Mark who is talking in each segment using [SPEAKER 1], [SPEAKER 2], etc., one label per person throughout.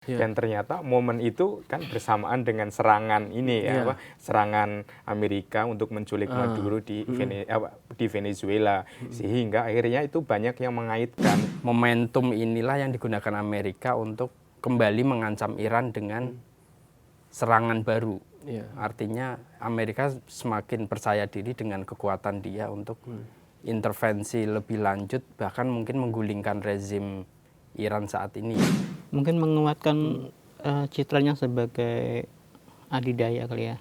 [SPEAKER 1] Dan ternyata momen itu kan bersamaan dengan serangan ini ya, serangan Amerika untuk menculik Maduro di Venezuela, sehingga akhirnya itu banyak yang mengaitkan
[SPEAKER 2] momentum inilah yang digunakan Amerika untuk kembali mengancam Iran dengan serangan baru. Artinya Amerika semakin percaya diri dengan kekuatan dia untuk intervensi lebih lanjut, bahkan mungkin menggulingkan rezim Iran saat ini.
[SPEAKER 3] Mungkin menguatkan citranya sebagai adidaya kali ya.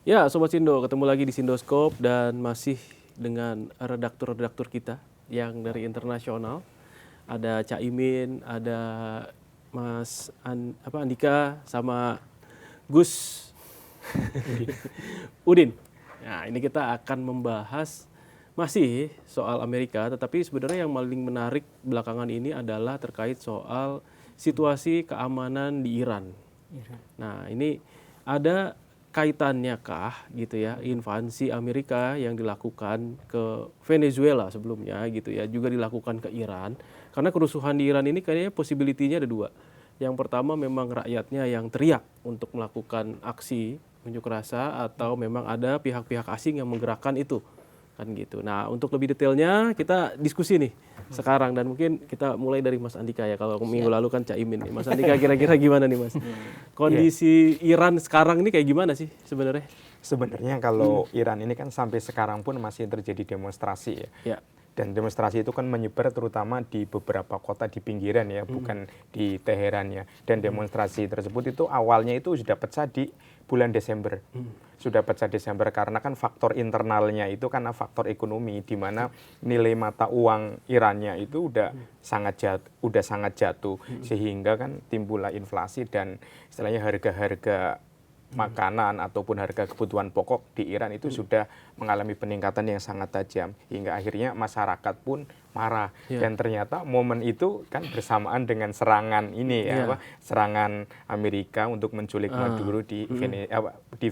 [SPEAKER 4] Ya, Sobat Sindo, ketemu lagi di Sindoskop dan masih dengan redaktur-redaktur kita yang dari internasional. Ada Cak Imin, ada Mas Andika, sama Gus Udin. Nah, ini kita akan membahas masih soal Amerika, tetapi sebenarnya yang paling menarik belakangan ini adalah terkait soal situasi keamanan di Iran. Nah, ini ada kaitannya kah gitu ya, invasi Amerika yang dilakukan ke Venezuela sebelumnya gitu ya, juga dilakukan ke Iran. Karena kerusuhan di Iran ini kayaknya possibility-nya ada dua. Yang pertama memang rakyatnya yang teriak untuk melakukan aksi unjuk rasa, atau memang ada pihak-pihak asing yang menggerakkan itu. Kan gitu. Nah, untuk lebih detailnya kita diskusi nih sekarang, dan mungkin kita mulai dari Mas Andika ya. Kalau minggu lalu kan Cak Imin nih. Mas Andika kira-kira gimana nih Mas? Kondisi Iran sekarang ini kayak gimana sih sebenarnya?
[SPEAKER 1] Sebenarnya kalau Iran ini kan sampai sekarang pun masih terjadi demonstrasi ya. Dan demonstrasi itu kan menyebar terutama di beberapa kota di pinggiran ya, bukan di Teheran ya. Dan demonstrasi tersebut itu awalnya itu sudah pecah di bulan Desember. Sudah pecah Desember karena kan faktor internalnya itu karena faktor ekonomi, di mana nilai mata uang Irannya itu udah sangat jatuh, sehingga kan timbullah inflasi dan istilahnya harga-harga makanan ataupun harga kebutuhan pokok di Iran itu sudah mengalami peningkatan yang sangat tajam, hingga akhirnya masyarakat pun marah. Dan ternyata momen itu kan bersamaan dengan serangan ini ya, serangan Amerika untuk menculik Maduro di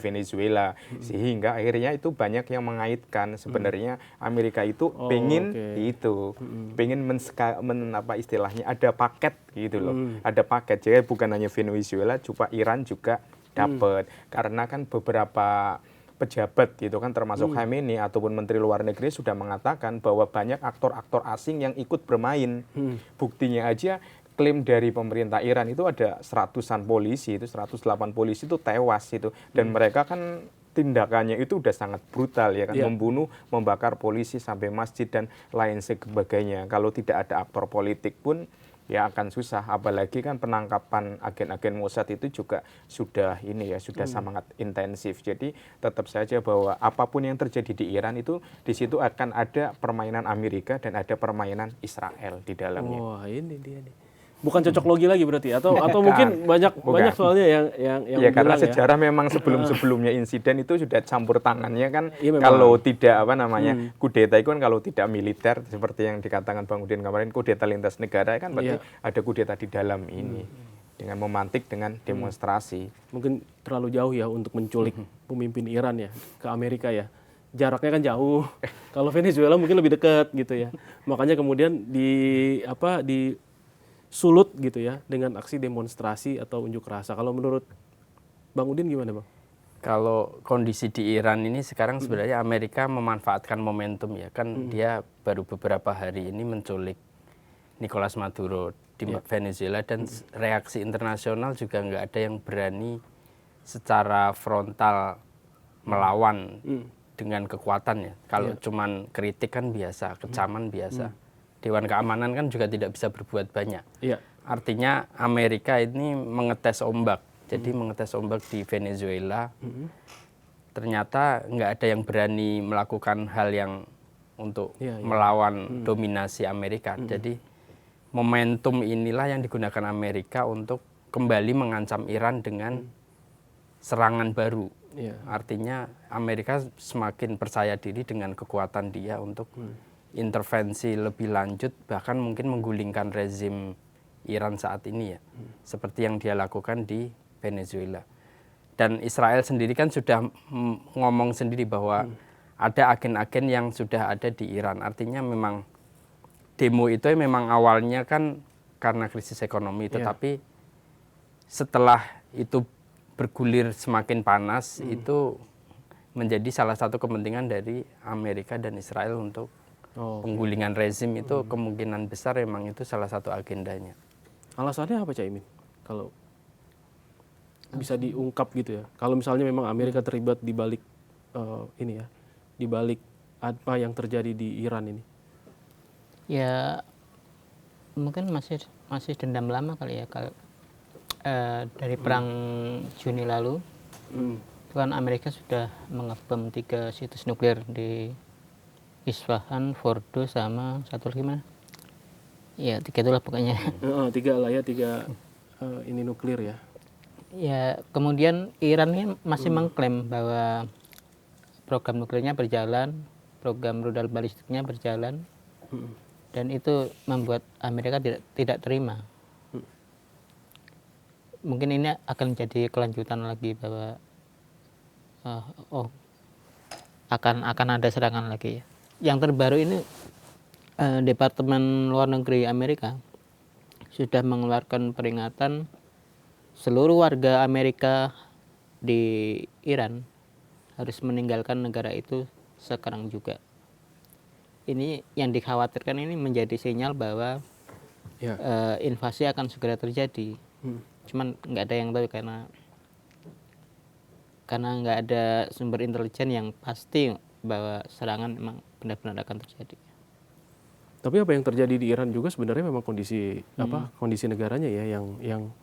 [SPEAKER 1] Venezuela, sehingga akhirnya itu banyak yang mengaitkan sebenarnya Amerika itu pengen istilahnya ada paket gitu loh, ada paket, jadi bukan hanya Venezuela, cuma Iran juga dapat, karena kan beberapa pejabat gitu kan, termasuk Khamenei ataupun Menteri Luar Negeri sudah mengatakan bahwa banyak aktor-aktor asing yang ikut bermain. Buktinya aja klaim dari pemerintah Iran itu ada 100-an polisi, itu 108 polisi itu tewas itu, dan mereka kan tindakannya itu udah sangat brutal ya kan, membunuh, membakar polisi sampai masjid dan lain sebagainya. Kalau tidak ada aktor politik pun ya akan susah, apalagi kan penangkapan agen-agen Mossad itu juga sudah sangat intensif. Jadi tetap saja bahwa apapun yang terjadi di Iran itu di situ akan ada permainan Amerika dan ada permainan Israel di dalamnya.
[SPEAKER 4] Wah, ini dia nih. Bukan cocok logi lagi berarti, atau mungkin banyak soalnya yang
[SPEAKER 1] ya, karena
[SPEAKER 4] bilang
[SPEAKER 1] sejarah memang sebelumnya insiden itu sudah campur tangannya kan, kalau tidak kudeta itu kan kalau tidak militer seperti yang dikatakan Bang Udin kemarin, kudeta lintas negara kan berarti ada kudeta di dalam ini dengan memantik dengan demonstrasi.
[SPEAKER 4] Mungkin terlalu jauh ya untuk menculik pemimpin Iran ya ke Amerika ya. Jaraknya kan jauh. Kalau Venezuela mungkin lebih dekat gitu ya. Makanya kemudian sulut gitu ya dengan aksi demonstrasi atau unjuk rasa. Kalau menurut Bang Udin gimana Bang?
[SPEAKER 2] Kalau kondisi di Iran ini sekarang sebenarnya Amerika memanfaatkan momentum ya, kan dia baru beberapa hari ini menculik Nicolas Maduro di Venezuela, dan reaksi internasional juga nggak ada yang berani secara frontal melawan dengan kekuatan ya. Kalau cuman kritik kan biasa, kecaman biasa. Dewan Keamanan kan juga tidak bisa berbuat banyak. Artinya Amerika ini mengetes ombak. Jadi mengetes ombak di Venezuela. Ternyata nggak ada yang berani melakukan hal yang untuk melawan dominasi Amerika. Jadi momentum inilah yang digunakan Amerika untuk kembali mengancam Iran dengan serangan baru. Artinya Amerika semakin percaya diri dengan kekuatan dia untuk intervensi lebih lanjut, bahkan mungkin menggulingkan rezim Iran saat ini ya, seperti yang dia lakukan di Venezuela. Dan Israel sendiri kan sudah ngomong sendiri bahwa ada agen-agen yang sudah ada di Iran. Artinya memang demo itu memang awalnya kan karena krisis ekonomi, tetapi setelah itu bergulir semakin panas, itu menjadi salah satu kepentingan dari Amerika dan Israel untuk penggulingan rezim itu kemungkinan besar memang itu salah satu agendanya.
[SPEAKER 4] Alasannya apa, Cak Imin? Kalau bisa diungkap gitu ya. Kalau misalnya memang Amerika terlibat di balik ini ya, di balik apa yang terjadi di Iran ini.
[SPEAKER 3] Ya mungkin masih dendam lama kali ya, kalau dari perang Juni lalu itu kan Amerika sudah mengebom 3 situs nuklir di Isfahan, Fordo, sama satu lagi mana? Ya 3 itulah pokoknya.
[SPEAKER 4] 3 lah ya, 3 ini nuklir ya.
[SPEAKER 3] Ya kemudian Iran ini masih mengklaim bahwa program nuklirnya berjalan, program rudal balistiknya berjalan, dan itu membuat Amerika tidak terima. Mungkin ini akan jadi kelanjutan lagi bahwa akan ada serangan lagi ya. Yang terbaru ini Departemen Luar Negeri Amerika sudah mengeluarkan peringatan seluruh warga Amerika di Iran harus meninggalkan negara itu sekarang juga. Ini yang dikhawatirkan ini menjadi sinyal bahwa invasi akan segera terjadi. Cuman nggak ada yang tahu karena nggak ada sumber intelijen yang pasti bahwa serangan memang benar-benar akan terjadi.
[SPEAKER 4] Tapi apa yang terjadi di Iran juga sebenarnya memang kondisi negaranya ya yang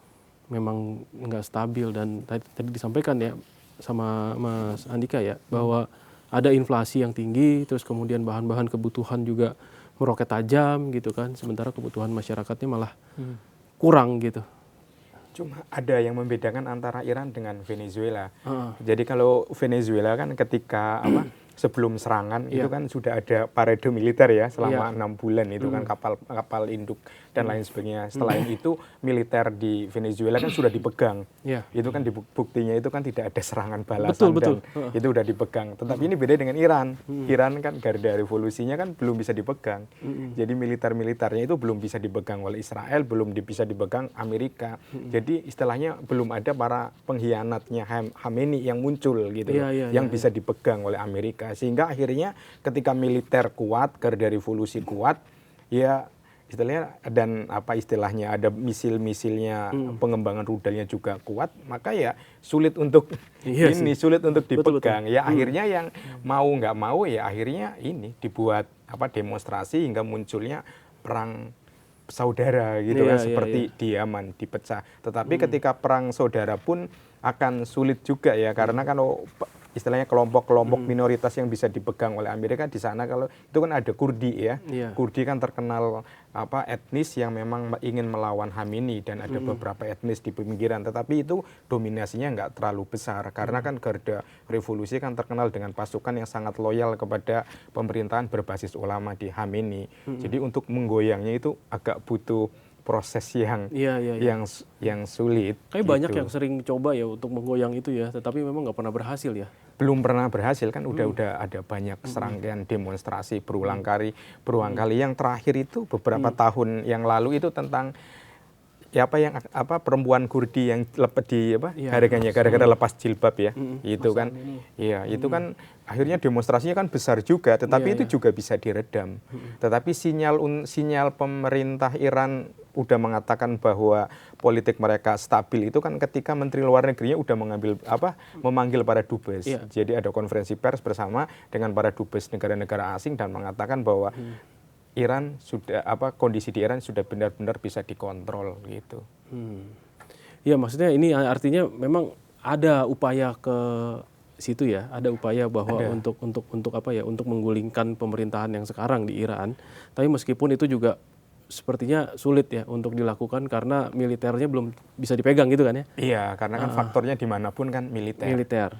[SPEAKER 4] memang nggak stabil, dan tadi disampaikan ya sama Mas Andika ya bahwa ada inflasi yang tinggi, terus kemudian bahan-bahan kebutuhan juga meroket tajam gitu kan, sementara kebutuhan masyarakatnya malah kurang gitu.
[SPEAKER 1] Cuma ada yang membedakan antara Iran dengan Venezuela. Jadi kalau Venezuela kan ketika sebelum serangan itu kan sudah ada parade militer ya selama 6 bulan itu kan kapal induk dan lain sebagainya. Setelah itu militer di Venezuela kan sudah dipegang. Itu kan buktinya itu kan tidak ada serangan balasan dan itu udah dipegang. Tetapi ini beda dengan Iran. Iran kan garda revolusinya kan belum bisa dipegang. Jadi militer-militernya itu belum bisa dipegang oleh Israel, belum bisa dipegang Amerika. Jadi istilahnya belum ada para pengkhianatnya Khamenei yang muncul gitu yang bisa dipegang oleh Amerika. Sehingga akhirnya ketika militer kuat, garda revolusi kuat, ya istilahnya dan istilahnya ada misil-misilnya, pengembangan rudalnya juga kuat, maka ya sulit untuk sulit untuk dipegang. Ya akhirnya yang mau nggak mau ya akhirnya ini dibuat demonstrasi hingga munculnya perang saudara gitu kan, seperti di Yaman dipecah. Tetapi ketika perang saudara pun akan sulit juga ya, karena kan istilahnya kelompok-kelompok minoritas yang bisa dipegang oleh Amerika di sana, kalau itu kan ada Kurdi ya. Kurdi kan terkenal etnis yang memang ingin melawan Khamenei, dan ada beberapa etnis di pinggiran, tetapi itu dominasinya nggak terlalu besar karena kan garda revolusi kan terkenal dengan pasukan yang sangat loyal kepada pemerintahan berbasis ulama di Khamenei. Jadi untuk menggoyangnya itu agak butuh proses yang sulit.
[SPEAKER 4] Kayak banyak yang sering coba ya untuk menggoyang itu ya, tetapi memang nggak pernah berhasil ya.
[SPEAKER 1] Belum pernah berhasil kan, udah ada banyak serangkaian demonstrasi berulang kali. Yang terakhir itu beberapa tahun yang lalu itu tentang perempuan Kurdi yang gara-gara lepas jilbab ya. Itu kan itu kan akhirnya demonstrasinya kan besar juga, tetapi itu juga bisa diredam. Tetapi sinyal pemerintah Iran udah mengatakan bahwa politik mereka stabil itu kan ketika Menteri Luar Negerinya udah memanggil para dubes. Jadi ada konferensi pers bersama dengan para dubes negara-negara asing dan mengatakan bahwa Iran sudah kondisi di Iran sudah benar-benar bisa dikontrol gitu.
[SPEAKER 4] Ya maksudnya ini artinya memang ada upaya ke situ ya, ada upaya bahwa untuk untuk menggulingkan pemerintahan yang sekarang di Iran. Tapi meskipun itu juga sepertinya sulit ya untuk dilakukan karena militernya belum bisa dipegang gitu kan ya?
[SPEAKER 1] Iya, karena kan faktornya dimanapun kan militer.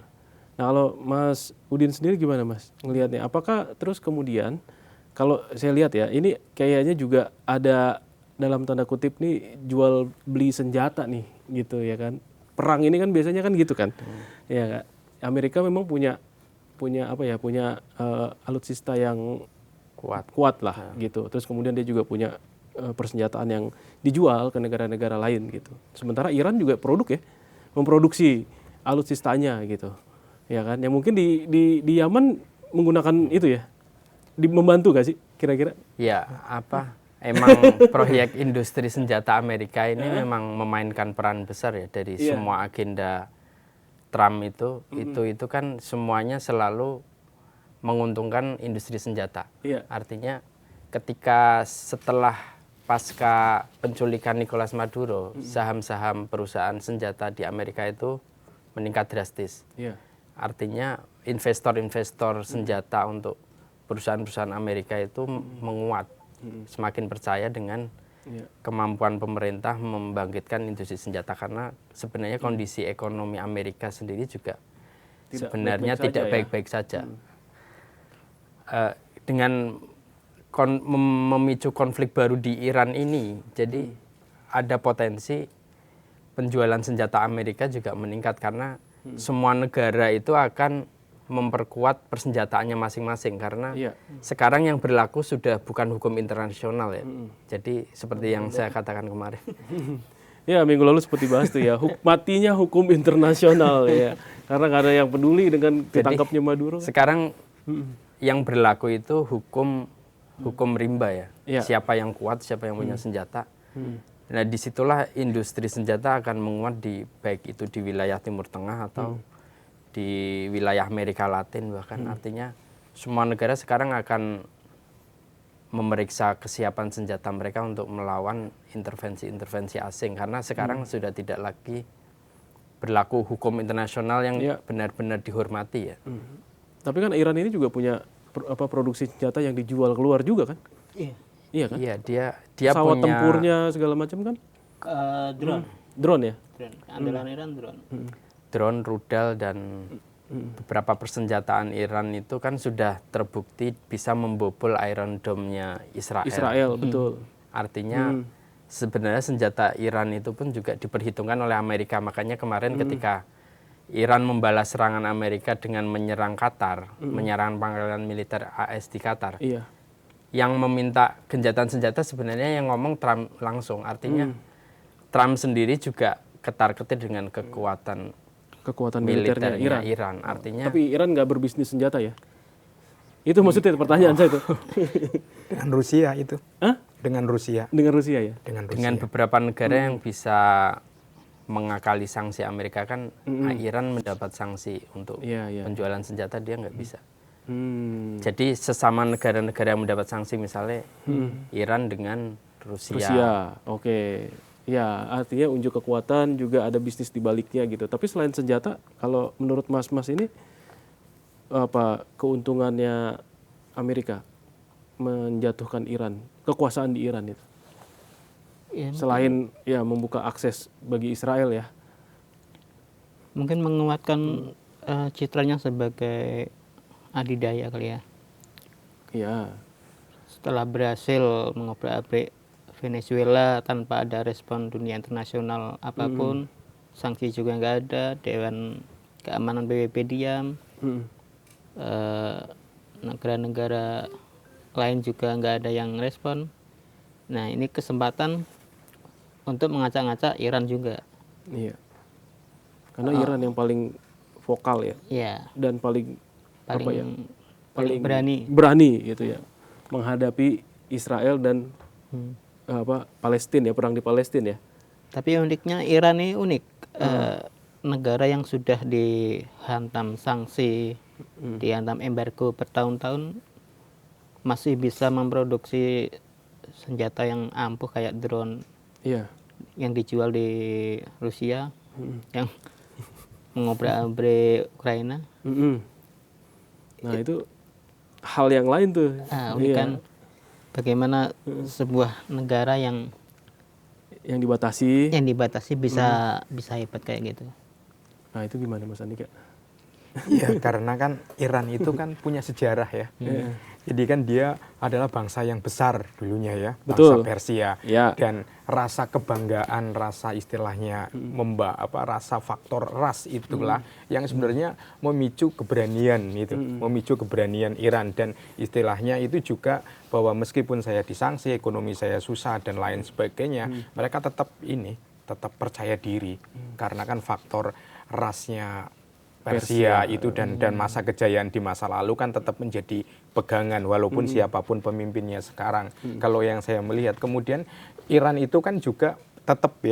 [SPEAKER 4] Nah kalau Mas Udin sendiri gimana Mas ngelihatnya? Apakah terus kemudian kalau saya lihat ya ini kayaknya juga ada dalam tanda kutip nih jual beli senjata nih gitu ya kan? Perang ini kan biasanya kan gitu kan? Ya Amerika memang punya alutsista yang kuat lah gitu. Terus kemudian dia juga punya persenjataan yang dijual ke negara-negara lain gitu. Sementara Iran juga produk ya, memproduksi alutsistanya gitu, ya kan? Yang mungkin di Yaman menggunakan itu ya, membantu gak sih kira-kira?
[SPEAKER 2] Ya, emang proyek industri senjata Amerika ini memang memainkan peran besar ya dari semua agenda Trump itu kan semuanya selalu menguntungkan industri senjata. Artinya ketika setelah pasca penculikan Nicolas Maduro, saham-saham perusahaan senjata di Amerika itu meningkat drastis. Artinya investor-investor senjata untuk perusahaan-perusahaan Amerika itu menguat, semakin percaya dengan kemampuan pemerintah membangkitkan industri senjata, karena sebenarnya kondisi ekonomi Amerika sendiri juga sebenarnya tidak baik-baik saja. Dengan memicu konflik baru di Iran ini, jadi ada potensi penjualan senjata Amerika juga meningkat karena semua negara itu akan memperkuat persenjataannya masing-masing, karena sekarang yang berlaku sudah bukan hukum internasional ya. Jadi seperti yang saya katakan kemarin.
[SPEAKER 4] Ya, minggu lalu seperti bahas tuh ya, matinya hukum internasional ya. Karena nggak ada yang peduli dengan ditangkapnya Maduro.
[SPEAKER 2] Sekarang yang berlaku itu hukum rimba ya. Siapa yang kuat, siapa yang punya senjata. Nah, disitulah industri senjata akan menguat baik itu di wilayah Timur Tengah atau di wilayah Amerika Latin bahkan. Artinya semua negara sekarang akan memeriksa kesiapan senjata mereka untuk melawan intervensi-intervensi asing, karena sekarang sudah tidak lagi berlaku hukum internasional yang benar-benar dihormati ya.
[SPEAKER 4] Tapi kan Iran ini juga punya produksi senjata yang dijual keluar juga kan? Iya kan?
[SPEAKER 2] Iya, dia
[SPEAKER 4] pesawat
[SPEAKER 2] punya
[SPEAKER 4] tempurnya segala macam kan? Drone ya?
[SPEAKER 3] Andalan Iran drone.
[SPEAKER 2] Drone, rudal, dan beberapa persenjataan Iran itu kan sudah terbukti bisa membobol Iron Dome-nya Israel.
[SPEAKER 4] Israel, betul.
[SPEAKER 2] Artinya sebenarnya senjata Iran itu pun juga diperhitungkan oleh Amerika. Makanya kemarin ketika Iran membalas serangan Amerika dengan menyerang Qatar, menyerang pangkalan militer AS di Qatar. Yang meminta genjatan senjata sebenarnya yang ngomong Trump langsung. Artinya Trump sendiri juga ketar-ketir dengan kekuatan militernya Iran. Artinya,
[SPEAKER 4] tapi Iran nggak berbisnis senjata ya? Itu maksudnya pertanyaan saya itu.
[SPEAKER 1] Dengan Rusia itu. Dengan Rusia.
[SPEAKER 4] Dengan Rusia ya?
[SPEAKER 2] Dengan beberapa negara yang bisa mengakali sanksi Amerika kan, Iran mendapat sanksi untuk penjualan senjata, dia nggak bisa. Jadi sesama negara-negara yang mendapat sanksi, misalnya Iran dengan Rusia.
[SPEAKER 4] Oke. Ya, artinya unjuk kekuatan, juga ada bisnis di baliknya gitu. Tapi selain senjata, kalau menurut Mas ini apa keuntungannya Amerika menjatuhkan Iran, kekuasaan di Iran itu? Selain ya membuka akses bagi Israel ya.
[SPEAKER 3] Mungkin menguatkan citranya sebagai adidaya kali ya.
[SPEAKER 4] Iya.
[SPEAKER 3] Setelah berhasil mengobrak-abrik Venezuela tanpa ada respon dunia internasional apapun, sanksi juga nggak ada, Dewan Keamanan PBB diam, negara-negara lain juga nggak ada yang respon. Nah, ini kesempatan untuk mengacak-ngacak Iran juga.
[SPEAKER 4] Iya. Karena Iran yang paling vokal ya.
[SPEAKER 3] Iya.
[SPEAKER 4] Dan paling
[SPEAKER 3] berani
[SPEAKER 4] gitu ya, menghadapi Israel dan Palestina ya, perang di Palestina ya.
[SPEAKER 3] Tapi uniknya Iran ini unik, negara yang sudah dihantam sanksi, dihantam embargo bertahun-tahun, masih bisa memproduksi senjata yang ampuh kayak drone yang dijual di Rusia, yang mengobrak-abrik Ukraina.
[SPEAKER 4] Nah, itu hal yang lain tuh.
[SPEAKER 3] Unik kan, bagaimana sebuah negara yang
[SPEAKER 4] dibatasi
[SPEAKER 3] bisa hebat kayak gitu.
[SPEAKER 4] Nah, itu gimana Mas Andika?
[SPEAKER 1] Ya, karena kan Iran itu kan punya sejarah ya. Jadi kan dia adalah bangsa yang besar dulunya ya, bangsa
[SPEAKER 4] Betul.
[SPEAKER 1] Persia.
[SPEAKER 4] Ya.
[SPEAKER 1] Dan rasa kebanggaan, rasa istilahnya rasa faktor ras itulah yang sebenarnya memicu keberanian itu, memicu keberanian Iran. Dan istilahnya itu juga bahwa meskipun saya disanksi, ekonomi saya susah dan lain sebagainya, mereka tetap percaya diri karena kan faktor rasnya Persia itu dan masa kejayaan di masa lalu kan tetap menjadi pegangan walaupun siapapun pemimpinnya sekarang. Kalau yang saya melihat kemudian Iran itu kan juga tetap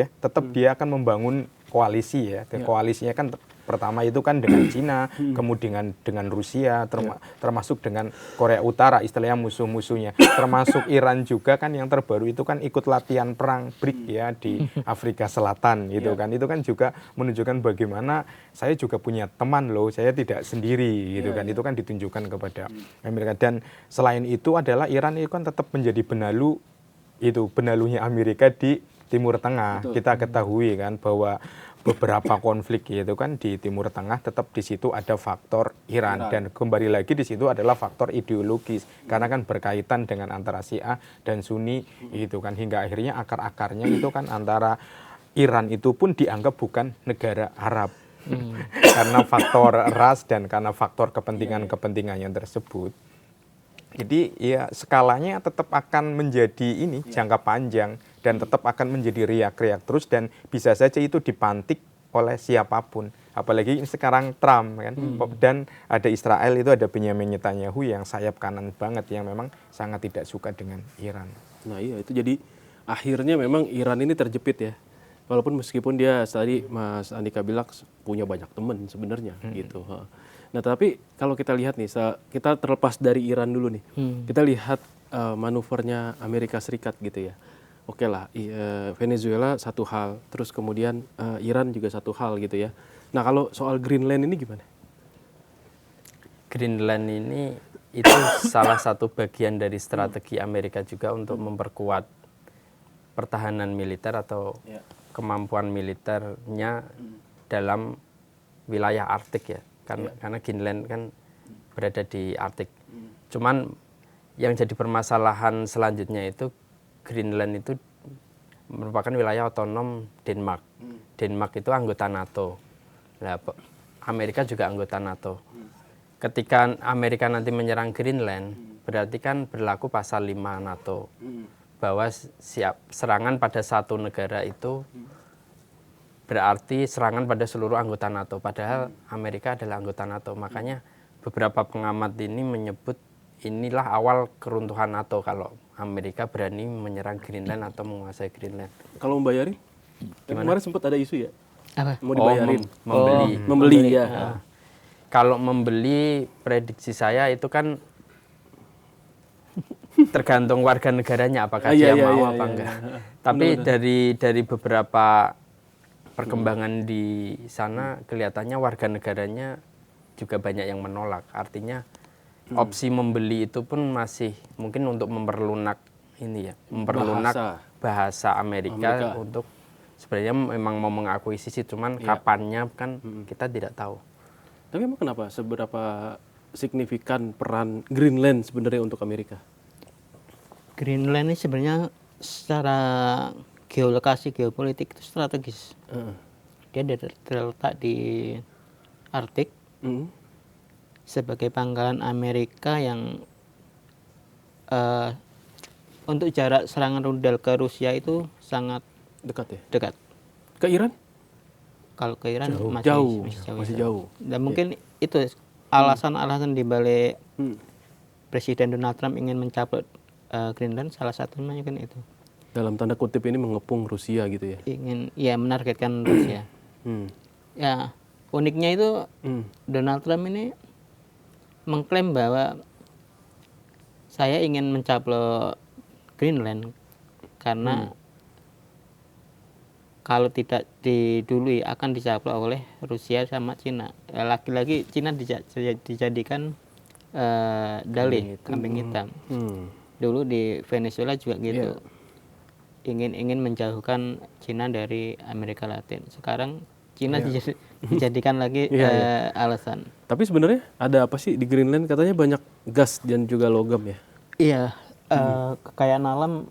[SPEAKER 1] dia akan membangun koalisi ya. Koalisinya kan pertama itu kan dengan Cina, kemudian dengan Rusia, termasuk dengan Korea Utara, istilahnya musuh-musuhnya. Termasuk Iran juga kan yang terbaru itu kan ikut latihan perang BRIC ya di Afrika Selatan gitu kan. Itu kan juga menunjukkan bagaimana saya juga punya teman loh, saya tidak sendiri gitu kan. Itu kan ditunjukkan kepada Amerika. Dan selain itu adalah Iran itu kan tetap menjadi benalunya Amerika di Timur Tengah. Kita ketahui kan bahwa beberapa konflik itu kan di Timur Tengah tetap di situ ada faktor Iran dan kembali lagi di situ adalah faktor ideologis karena kan berkaitan dengan antara Syiah dan Sunni itu kan hingga akhirnya akar-akarnya itu kan antara Iran itu pun dianggap bukan negara Arab karena faktor ras dan karena faktor kepentingan-kepentingan yang tersebut. Jadi ya skalanya tetap akan menjadi jangka panjang dan tetap akan menjadi riak-riak terus dan bisa saja itu dipantik oleh siapapun. Apalagi sekarang Trump kan dan ada Israel itu ada Benyamin Netanyahu yang sayap kanan banget yang memang sangat tidak suka dengan Iran.
[SPEAKER 4] Nah iya itu jadi akhirnya memang Iran ini terjepit ya. Walaupun meskipun dia tadi Mas Andika bilang punya banyak teman sebenarnya gitu. Nah tapi kalau kita lihat nih, kita terlepas dari Iran dulu nih, kita lihat manuvernya Amerika Serikat gitu ya. Oke lah, Venezuela satu hal, terus kemudian Iran juga satu hal gitu ya. Nah kalau soal Greenland ini gimana?
[SPEAKER 2] Greenland ini itu salah satu bagian dari strategi Amerika juga untuk memperkuat pertahanan militer atau kemampuan militernya dalam wilayah Arktik ya. Karena Greenland kan berada di Arktik. Cuman yang jadi permasalahan selanjutnya itu Greenland itu merupakan wilayah otonom Denmark. Denmark itu anggota NATO. Nah, Amerika juga anggota NATO. Ketika Amerika nanti menyerang Greenland, berarti kan berlaku pasal 5 NATO. Bahwa serangan pada satu negara itu berarti serangan pada seluruh anggota NATO. Padahal Amerika adalah anggota NATO. Makanya beberapa pengamat ini menyebut inilah awal keruntuhan NATO kalau Amerika berani menyerang Greenland atau menguasai Greenland.
[SPEAKER 4] Kalau membayarin? Kemarin sempat ada isu ya?
[SPEAKER 3] Apa?
[SPEAKER 4] Mau dibayarin?
[SPEAKER 2] Membeli
[SPEAKER 4] ya.
[SPEAKER 2] Kalau membeli prediksi saya itu kan tergantung warga negaranya apakah dia mau apa enggak. Tapi dari beberapa perkembangan di sana kelihatannya warga negaranya juga banyak yang menolak. Artinya opsi membeli itu pun masih mungkin untuk memperlunak bahasa Amerika untuk sebenarnya memang mau mengakuisisi, cuman kapannya kan kita tidak tahu.
[SPEAKER 4] Tapi emang kenapa seberapa signifikan peran Greenland sebenarnya untuk Amerika?
[SPEAKER 3] Greenland ini sebenarnya secara geolokasi geopolitik itu strategis. Dia terletak di Arktik sebagai pangkalan Amerika yang untuk jarak serangan rudal ke Rusia itu sangat
[SPEAKER 4] Dekat ya?
[SPEAKER 3] dekat.
[SPEAKER 4] Ke Iran?
[SPEAKER 3] Kalau ke Iran
[SPEAKER 4] masih jauh.
[SPEAKER 3] Dan mungkin itu alasan-alasan di balik Presiden Donald Trump ingin mencaplok Greenland, salah satunya kan itu.
[SPEAKER 4] Dalam tanda kutip ini mengepung Rusia gitu ya?
[SPEAKER 3] Ingin menargetkan Rusia. Ya uniknya itu Donald Trump ini mengklaim bahwa saya ingin mencaplok Greenland karena kalau tidak didului akan dicaplok oleh Rusia sama Cina. Lagi-lagi Cina dijadikan dalih kambing hitam. Dulu di Venezuela juga gitu. Ingin menjauhkan Cina dari Amerika Latin. Sekarang Cina dijadikan lagi alasan.
[SPEAKER 4] Tapi sebenarnya ada apa sih di Greenland? Katanya banyak gas dan juga logam ya?
[SPEAKER 3] Iya, kekayaan alam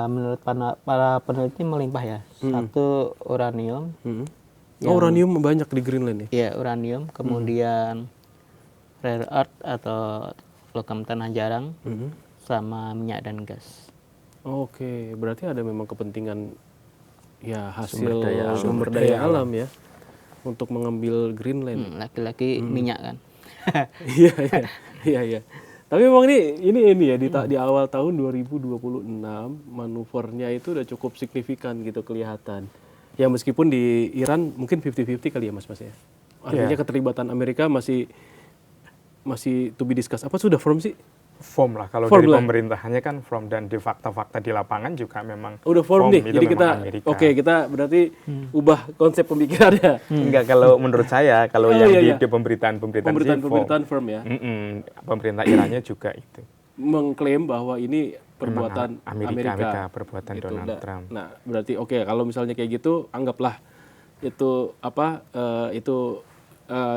[SPEAKER 3] menurut para peneliti melimpah ya. Satu uranium.
[SPEAKER 4] Uranium banyak di Greenland ya?
[SPEAKER 3] Iya, uranium. Kemudian rare earth atau logam tanah jarang, sama minyak dan gas.
[SPEAKER 4] Oke, berarti ada memang kepentingan ya hasil
[SPEAKER 2] Sumber
[SPEAKER 4] daya alam ya untuk mengambil Greenland.
[SPEAKER 3] Laki-laki minyak kan.
[SPEAKER 4] Iya. Tapi memang ini ya di awal tahun 2026 manuvernya itu udah cukup signifikan gitu kelihatan. Ya meskipun di Iran mungkin 50-50 kali ya Mas ya. Artinya keterlibatan Amerika masih to be discussed. Apa sudah firm sih?
[SPEAKER 1] Form lah, kalau dari pemerintahannya kan form, dan di fakta-fakta di lapangan juga memang
[SPEAKER 4] udah form nih, jadi kita
[SPEAKER 1] Amerika.
[SPEAKER 4] kita berarti ubah konsep pemikirannya.
[SPEAKER 1] Enggak, kalau menurut saya, kalau di pemberitaan
[SPEAKER 4] firm ya.
[SPEAKER 1] Pemerintah Irannya juga itu
[SPEAKER 4] mengklaim bahwa ini perbuatan
[SPEAKER 1] Amerika perbuatan
[SPEAKER 4] gitu.
[SPEAKER 1] Donald Trump.
[SPEAKER 4] Nah, berarti kalau misalnya kayak gitu, anggaplah itu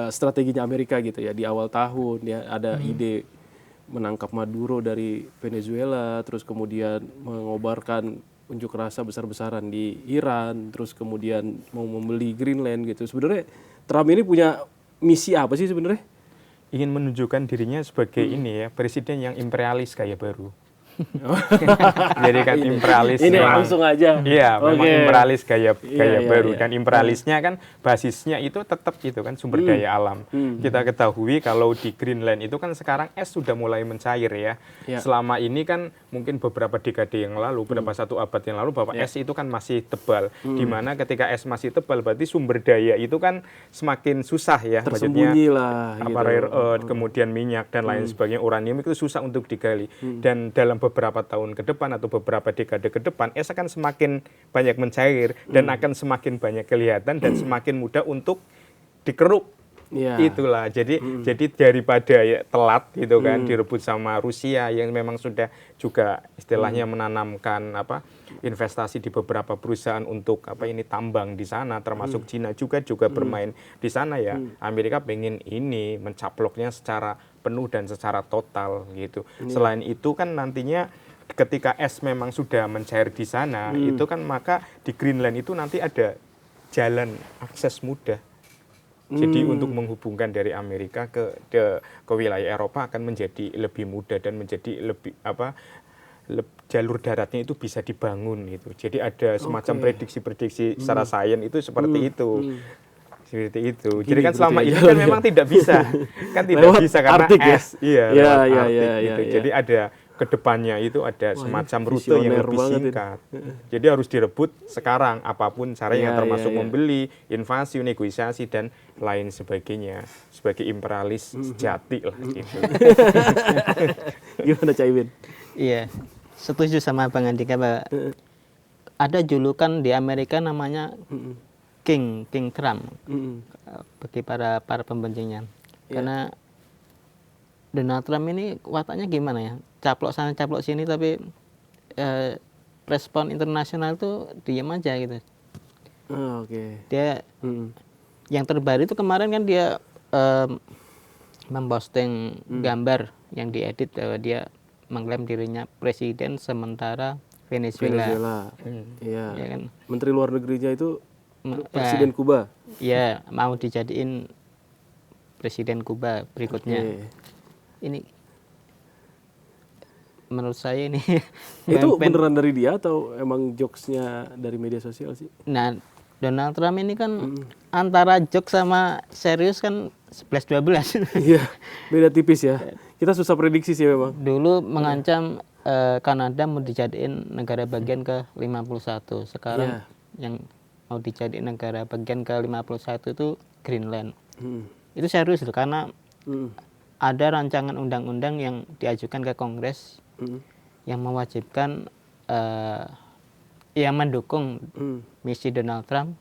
[SPEAKER 4] strateginya Amerika gitu ya, di awal tahun ya ada ide menangkap Maduro dari Venezuela, terus kemudian mengobarkan unjuk rasa besar-besaran di Iran, terus kemudian mau membeli Greenland gitu. Sebenarnya Trump ini punya misi apa sih sebenarnya?
[SPEAKER 1] Ingin menunjukkan dirinya sebagai ini ya, presiden yang imperialis gaya baru. Jadi kan imperialis
[SPEAKER 4] ini
[SPEAKER 1] memang,
[SPEAKER 4] langsung aja.
[SPEAKER 1] Iya, memang imperialis gaya baru.
[SPEAKER 4] Iya.
[SPEAKER 1] Dan imperialisnya kan basisnya itu tetap itu kan sumber daya alam. Kita ketahui kalau di Greenland itu kan sekarang es sudah mulai mencair ya. Selama ini kan mungkin beberapa dekade yang lalu, beberapa satu abad yang lalu bahwa es itu kan masih tebal. Dimana ketika es masih tebal berarti sumber daya itu kan semakin susah ya.
[SPEAKER 4] Tersembunyi lah.
[SPEAKER 1] Rare earth, kemudian minyak dan lain sebagainya, uranium itu susah untuk digali. Dan dalam beberapa tahun ke depan atau beberapa dekade ke depan, es akan semakin banyak mencair dan akan semakin banyak kelihatan dan semakin mudah untuk dikeruk. Itulah. Jadi daripada telat gitu kan direbut sama Rusia yang memang sudah juga istilahnya menanamkan investasi di beberapa perusahaan untuk tambang di sana, termasuk Cina juga bermain di sana ya. Amerika pengen ini mencaploknya secara penuh dan secara total gitu. Selain itu kan nantinya ketika es memang sudah mencair di sana, itu kan maka di Greenland itu nanti ada jalan akses mudah. Jadi untuk menghubungkan dari Amerika ke wilayah Eropa akan menjadi lebih mudah dan menjadi lebih jalur daratnya itu bisa dibangun gitu. Jadi ada semacam prediksi-prediksi secara sains itu seperti itu. Seperti itu. Jadi kan selama ini kan memang tidak bisa. Kan tidak bisa karena
[SPEAKER 4] Arctic,
[SPEAKER 1] es. Iya,
[SPEAKER 4] iya.
[SPEAKER 1] Jadi ada kedepannya itu ada semacam rute yang lebih singkat. Jadi harus direbut sekarang apapun caranya, termasuk membeli, invasi, negosiasi dan lain sebagainya, sebagai imperialis sejati lah gitu.
[SPEAKER 4] Gimana Caimin?
[SPEAKER 3] Iya, setuju sama Bang Andika, Pak. Ada julukan di Amerika namanya King Trump bagi para pembencinya. Karena Donald Trump ini wataknya gimana ya? Caplok sana caplok sini, tapi respon internasional tuh diam aja gitu. Dia yang terbaru itu kemarin kan dia memposting gambar yang diedit bahwa dia mengklaim dirinya presiden sementara Venezuela.
[SPEAKER 4] Iya.
[SPEAKER 3] Ya kan?
[SPEAKER 4] Menteri luar negerinya itu Presiden Kuba.
[SPEAKER 3] Iya, mau dijadiin presiden Kuba berikutnya. Ini menurut saya ini
[SPEAKER 4] itu beneran dari dia atau emang jokesnya dari media sosial sih?
[SPEAKER 3] Nah, Donald Trump ini kan antara jokes sama serius kan 11-12.
[SPEAKER 4] Iya, beda tipis ya. Kita susah prediksi sih memang.
[SPEAKER 3] Dulu mengancam Kanada mau dijadiin negara bagian ke 51. Sekarang yang mau dijadiin negara bagian ke 51 itu Greenland. Itu serius loh, karena ada rancangan undang-undang yang diajukan ke Kongres yang mewajibkan yang mendukung misi Donald Trump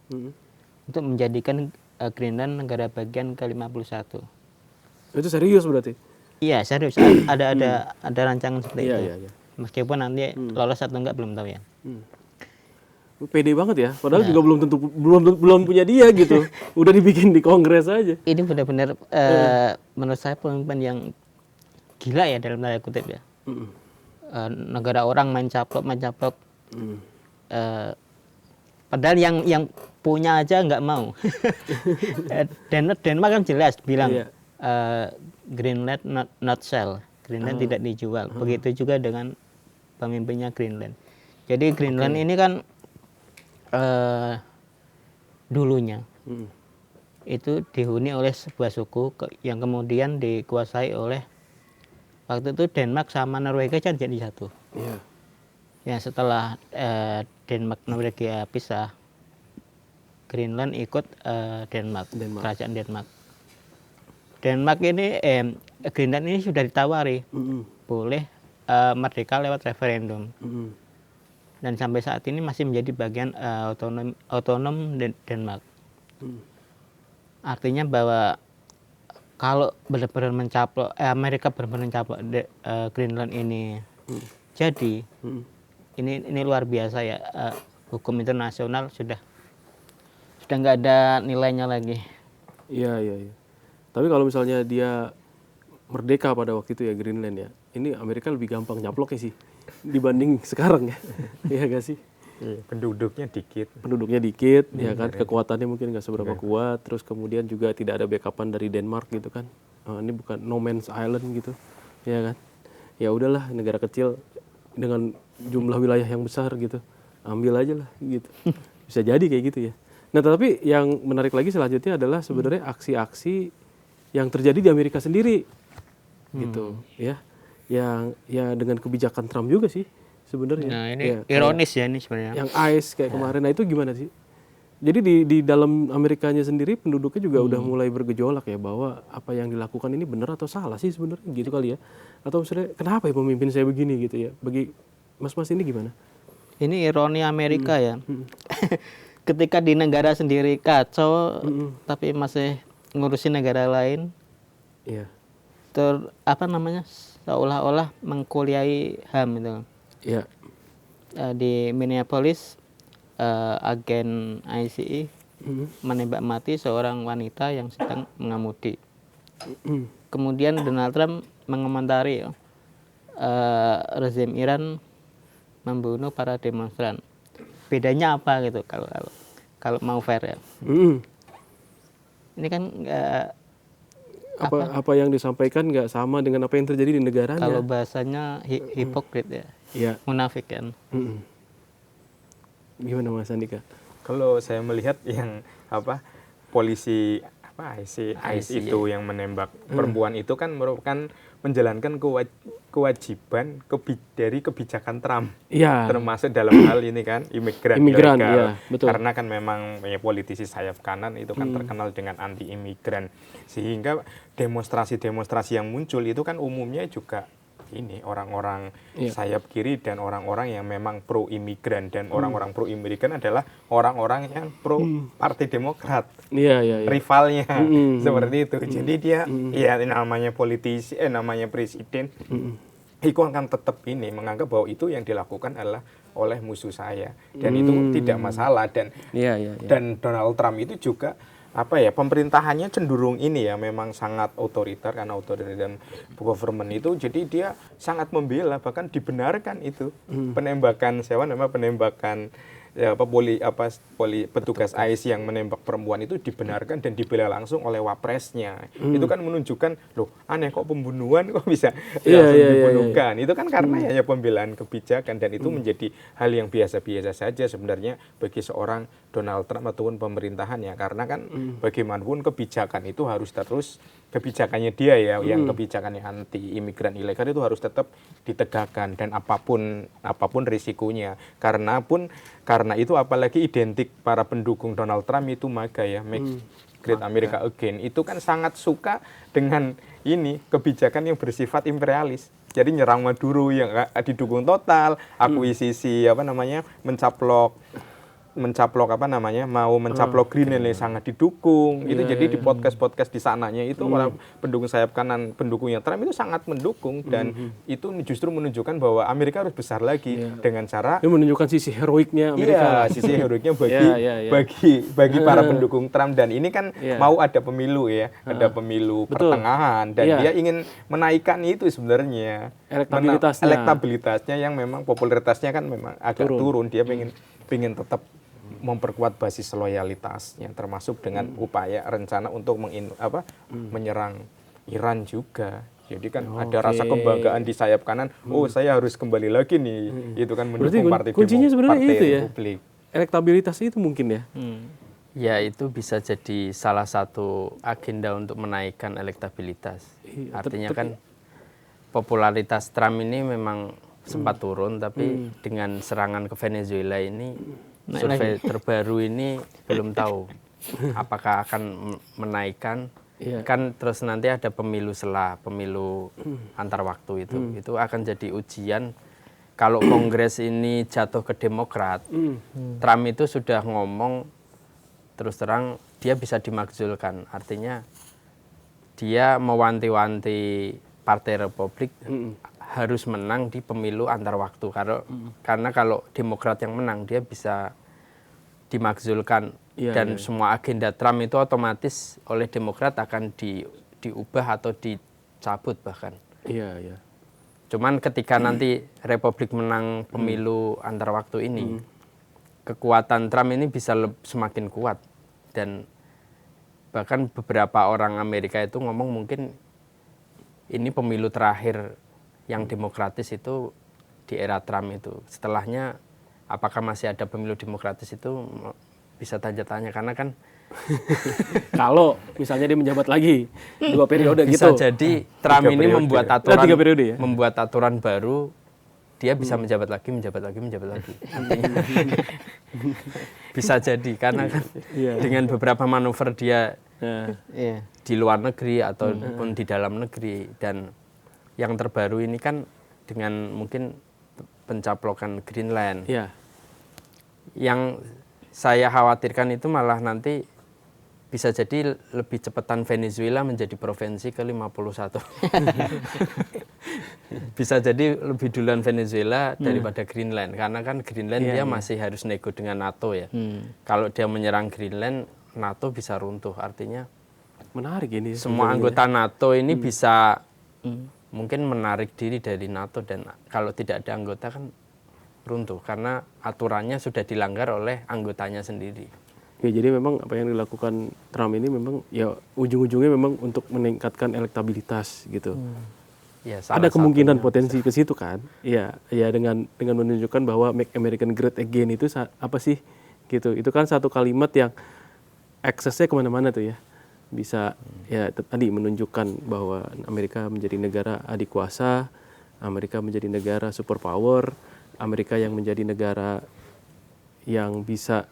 [SPEAKER 3] untuk menjadikan Greenland negara bagian ke 51.
[SPEAKER 4] Itu serius berarti?
[SPEAKER 3] Iya, serius. Ada rancangan seperti itu.
[SPEAKER 4] Iya.
[SPEAKER 3] Meskipun nanti lolos atau enggak belum tahu ya.
[SPEAKER 4] Pede banget ya, padahal juga belum tentu belum punya dia gitu. Udah dibikin di Kongres aja.
[SPEAKER 3] Ini benar-benar menurut saya pemimpin yang gila ya dalam tanda kutip ya. Negara orang main caplok. Padahal yang punya aja nggak mau. Denmark kan jelas bilang Greenland not sell, Greenland tidak dijual. Begitu juga dengan pemimpinnya Greenland. Jadi Greenland ini kan dulunya itu dihuni oleh sebuah suku yang kemudian dikuasai oleh waktu itu Denmark sama Norwegia kan jadi satu. Ya setelah Denmark Norwegia pisah, Greenland ikut Denmark, kerajaan Denmark. Denmark ini Greenland ini sudah ditawari boleh merdeka lewat referendum. Dan sampai saat ini masih menjadi bagian otonom Denmark. Artinya bahwa kalau benar-benar mencaplok Amerika benar-benar mencaplok Greenland ini jadi ini luar biasa ya, hukum internasional sudah nggak ada nilainya lagi.
[SPEAKER 4] Iya. Tapi kalau misalnya dia merdeka pada waktu itu ya Greenland ya, ini Amerika lebih gampang nyaploknya sih dibanding sekarang ya. Iya gak sih?
[SPEAKER 1] Penduduknya dikit,
[SPEAKER 4] ya kan, kekuatannya mungkin nggak seberapa kuat, terus kemudian juga tidak ada backupan dari Denmark gitu kan. Ini bukan no man's island gitu, ya kan? Ya udahlah, negara kecil dengan jumlah wilayah yang besar gitu, ambil aja lah gitu. Bisa jadi kayak gitu ya. Nah, tapi yang menarik lagi selanjutnya adalah sebenarnya aksi-aksi yang terjadi di Amerika sendiri, gitu, ya. Yang ya dengan kebijakan Trump juga sih sebenarnya.
[SPEAKER 3] Nah ini ya, ironis ya ini sebenarnya.
[SPEAKER 4] Yang ICE kayak kemarin, nah itu gimana sih? Jadi di dalam Amerikanya sendiri penduduknya juga udah mulai bergejolak ya bahwa apa yang dilakukan ini benar atau salah sih sebenarnya gitu kali ya? Atau misalnya kenapa ya pemimpin saya begini gitu ya? Bagi mas-mas ini gimana?
[SPEAKER 3] Ini ironi Amerika ya. Ketika di negara sendiri kacau, tapi masih ngurusin negara lain.
[SPEAKER 4] Iya.
[SPEAKER 3] Seolah-olah mengkuliahi HAM itu.
[SPEAKER 4] Iya.
[SPEAKER 3] Di Minneapolis agen ICE menembak mati seorang wanita yang sedang mengemudi. Kemudian Donald Trump mengomentari rezim Iran membunuh para demonstran. Bedanya apa gitu kalau mau fair ya? Ini kan
[SPEAKER 4] apa yang disampaikan nggak sama dengan apa yang terjadi di negaranya.
[SPEAKER 3] Kalau bahasanya hipokrit ya, munafik kan.
[SPEAKER 4] Gimana Mas Andika?
[SPEAKER 1] Kalau saya melihat yang polisi ICE itu yang menembak perempuan itu kan merupakan menjalankan kewajiban dari kebijakan Trump, termasuk dalam hal ini kan imigran ilegal,
[SPEAKER 4] betul.
[SPEAKER 1] Karena kan memang politisi sayap kanan itu kan terkenal dengan anti imigran, sehingga demonstrasi yang muncul itu kan umumnya juga ini orang-orang sayap kiri dan orang-orang yang memang pro imigran, dan orang-orang pro imigran adalah orang-orang yang pro Partai Demokrat, rivalnya seperti itu. Jadi dia namanya politisi, namanya presiden, itu akan tetap ini menganggap bahwa itu yang dilakukan adalah oleh musuh saya, dan itu tidak masalah. Dan Donald Trump itu juga pemerintahannya cenderung ini ya memang sangat otoriter, karena otoritarian government itu, jadi dia sangat membela, bahkan dibenarkan itu penembakan petugas ICE yang menembak perempuan itu dibenarkan dan dibela langsung oleh wapresnya. Itu kan menunjukkan, loh aneh kok pembunuhan kok bisa langsung dibunuhkan. Itu kan karena hanya pembelaan kebijakan, dan itu menjadi hal yang biasa-biasa saja sebenarnya bagi seorang Donald Trump ataupun pemerintahannya, karena kan bagaimanapun kebijakan itu harus terus kebijakannya dia yang kebijakannya anti imigran ilegal itu harus tetap ditegakkan, dan apapun risikonya. Karena itu apalagi identik para pendukung Donald Trump itu MAGA ya, Make Great America Again, itu kan sangat suka dengan ini kebijakan yang bersifat imperialis. Jadi nyerang Maduro yang didukung total, akuisisi mencaplok mencaplok mau mencaplok Greenland yang sangat didukung. Itu jadi di podcast di sananya itu orang pendukung sayap kanan pendukungnya Trump itu sangat mendukung dan itu justru menunjukkan bahwa Amerika harus besar lagi dengan cara
[SPEAKER 4] itu menunjukkan sisi heroiknya Amerika.
[SPEAKER 1] Iya, sisi heroiknya bagi para pendukung Trump dan ini kan mau ada pemilu ya, ada pemilu pertengahan dan dia ingin menaikkan itu sebenarnya elektabilitasnya yang memang popularitasnya kan memang agak turun. Dia pengen tetap memperkuat basis loyalitasnya termasuk dengan upaya rencana untuk menyerang Iran juga. Jadi kan ada rasa kebanggaan di sayap kanan. Saya harus kembali lagi nih. Itu kan mendukung partai
[SPEAKER 4] kuncinya sebenarnya itu ya.
[SPEAKER 1] Republik.
[SPEAKER 4] Elektabilitas itu mungkin ya.
[SPEAKER 2] Ya itu bisa jadi salah satu agenda untuk menaikkan elektabilitas. Artinya kan popularitas Trump ini memang sempat turun, tapi dengan serangan ke Venezuela ini, survei terbaru ini belum tahu apakah akan menaikkan. Kan terus nanti ada pemilu antar waktu itu akan jadi ujian. Kalau Kongres ini jatuh ke Demokrat, Trump itu sudah ngomong terus terang dia bisa dimakzulkan. Artinya dia mewanti-wanti Partai Republik harus menang di pemilu antar waktu. Karena kalau Demokrat yang menang dia bisa dimakzulkan dan semua agenda Trump itu otomatis oleh Demokrat akan diubah atau dicabut bahkan. Cuman ketika nanti Republik menang pemilu antar waktu ini, kekuatan Trump ini bisa semakin kuat dan bahkan beberapa orang Amerika itu ngomong mungkin ini pemilu terakhir yang demokratis itu di era Trump itu. Setelahnya apakah masih ada pemilu demokratis itu bisa tanya-tanya karena kan
[SPEAKER 4] kalau misalnya dia menjabat lagi 2 periode
[SPEAKER 2] bisa
[SPEAKER 4] gitu.
[SPEAKER 2] jadi Trump ini membuat aturan baru, dia bisa menjabat lagi. Bisa jadi karena kan dengan beberapa manuver dia di luar negeri ataupun di dalam negeri dan yang terbaru ini kan dengan mungkin pencaplokan Greenland. Yang saya khawatirkan itu malah nanti bisa jadi lebih cepatan Venezuela menjadi provinsi ke-51. Bisa jadi lebih duluan Venezuela daripada Greenland karena kan Greenland dia masih harus nego dengan NATO ya. Kalau dia menyerang Greenland, NATO bisa runtuh. Artinya
[SPEAKER 4] menarik ini.
[SPEAKER 2] Semua anggota NATO ini bisa mungkin menarik diri dari NATO dan kalau tidak ada anggota kan runtuh karena aturannya sudah dilanggar oleh anggotanya sendiri.
[SPEAKER 4] Ya jadi memang apa yang dilakukan Trump ini memang ya ujung-ujungnya memang untuk meningkatkan elektabilitas gitu.
[SPEAKER 2] Ya,
[SPEAKER 4] ada kemungkinan potensi ke situ kan? Iya, ya dengan menunjukkan bahwa Make American Great Again itu apa sih gitu. Itu kan satu kalimat yang aksesnya kemana-mana tuh ya. Bisa ya tadi menunjukkan bahwa Amerika menjadi negara adikuasa, Amerika menjadi negara superpower, Amerika yang menjadi negara yang bisa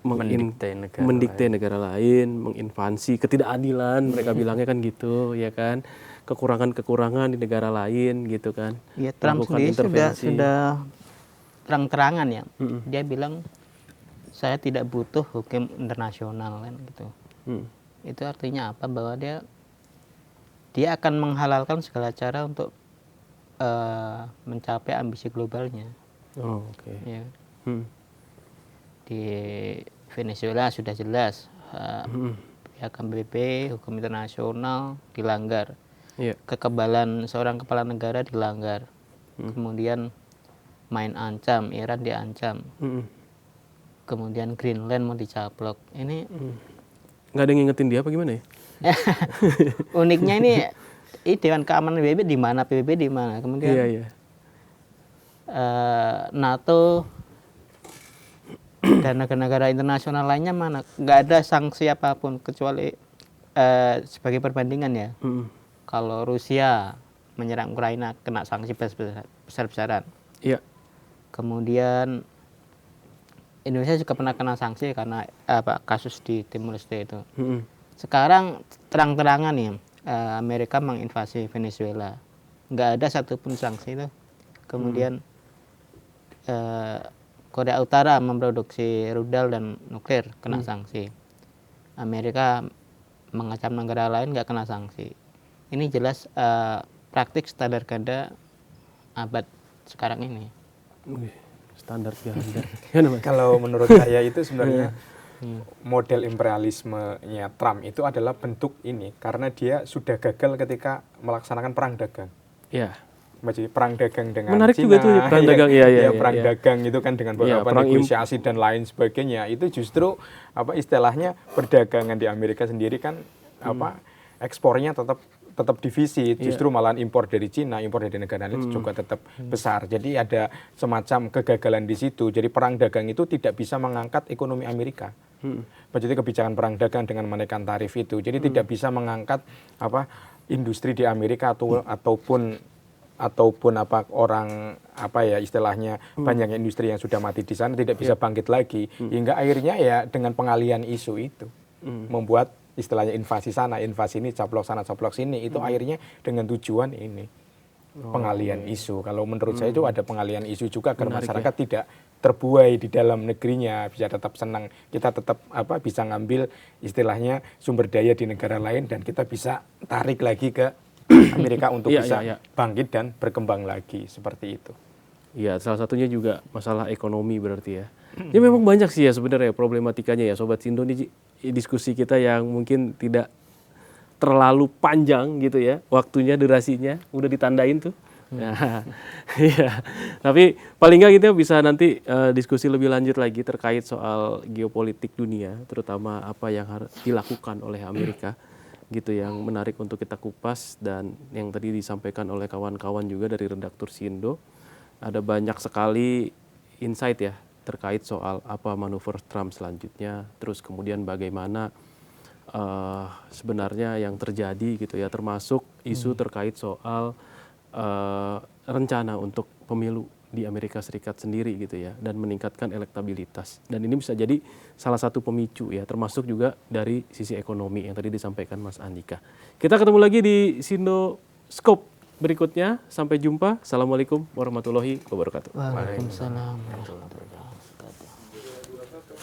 [SPEAKER 4] mendikte negara lain, menginvasi ketidakadilan, mereka bilangnya kan gitu, ya kan, kekurangan-kekurangan di negara lain gitu kan.
[SPEAKER 3] Ya Trump sendiri sudah terang-terangan ya, dia bilang saya tidak butuh hukum internasional kan gitu. Itu artinya apa? Bahwa dia akan menghalalkan segala cara untuk mencapai ambisi globalnya. Ya. Di Venezuela sudah jelas piagam PBB, hukum internasional dilanggar, kekebalan seorang kepala negara dilanggar, kemudian main ancam, Iran diancam, kemudian Greenland mau dicaplok. Ini
[SPEAKER 4] nggak ada yang ngingetin dia apa gimana ya?
[SPEAKER 3] Uniknya ini Dewan Keamanan PBB di mana, PBB di mana, kemudian NATO dan negara-negara internasional lainnya mana, nggak ada sanksi apapun kecuali sebagai perbandingan ya. Kalau Rusia menyerang Ukraina kena sanksi besar-besaran. Kemudian Indonesia juga pernah kena sanksi karena kasus di Timur Leste itu. Sekarang terang-terangan nih Amerika menginvasi Venezuela, nggak ada satupun sanksi itu. Kemudian Korea Utara memproduksi rudal dan nuklir kena sanksi. Amerika mengacam negara lain nggak kena sanksi. Ini jelas praktik standar ganda abad sekarang ini.
[SPEAKER 4] Standar ganda.
[SPEAKER 1] Kalau menurut saya itu sebenarnya model imperialismenya Trump itu adalah bentuk ini karena dia sudah gagal ketika melaksanakan perang dagang.
[SPEAKER 4] Ya.
[SPEAKER 1] Jadi perang dagang dengan
[SPEAKER 4] Menarik
[SPEAKER 1] Cina,
[SPEAKER 4] juga tuh perang dagang,
[SPEAKER 1] perang dagang itu kan dengan beberapa negosiasi dan lain sebagainya. Itu justru istilahnya perdagangan di Amerika sendiri kan ekspornya tetap defisit, justru malahan impor dari Cina, impor dari negara lain juga tetap besar. Jadi ada semacam kegagalan di situ. Jadi perang dagang itu tidak bisa mengangkat ekonomi Amerika. Jadi kebijakan perang dagang dengan menaikkan tarif itu, jadi tidak bisa mengangkat industri di Amerika ataupun orang istilahnya banyak industri yang sudah mati di sana tidak bisa bangkit lagi hingga akhirnya ya dengan pengalian isu itu membuat istilahnya invasi sana, invasi ini, caplok sana, caplok sini, itu akhirnya dengan tujuan ini pengalian isu. Kalau menurut saya itu ada pengalian isu juga agar masyarakat tidak terbuai di dalam negerinya, bisa tetap senang, kita tetap bisa ngambil istilahnya sumber daya di negara lain dan kita bisa tarik lagi ke Amerika untuk bisa bangkit dan berkembang lagi seperti itu.
[SPEAKER 4] Iya, salah satunya juga masalah ekonomi berarti ya. Ya memang banyak sih ya sebenarnya problematikanya ya Sobat Sindo, ini diskusi kita yang mungkin tidak terlalu panjang gitu ya, waktunya, durasinya udah ditandain tuh. Nah, iya. Tapi paling nggak kita bisa nanti diskusi lebih lanjut lagi terkait soal geopolitik dunia, terutama apa yang harus dilakukan oleh Amerika gitu, yang menarik untuk kita kupas. Dan yang tadi disampaikan oleh kawan-kawan juga dari redaktur Sindo, ada banyak sekali insight ya terkait soal apa manuver Trump selanjutnya, terus kemudian bagaimana sebenarnya yang terjadi gitu ya, termasuk isu terkait soal rencana untuk pemilu di Amerika Serikat sendiri gitu ya, dan meningkatkan elektabilitas. Dan ini bisa jadi salah satu pemicu ya, termasuk juga dari sisi ekonomi yang tadi disampaikan Mas Andika. Kita ketemu lagi di Sindo Scope berikutnya. Sampai jumpa. Assalamualaikum warahmatullahi wabarakatuh.
[SPEAKER 3] Waalaikumsalam warahmatullahi wabarakatuh.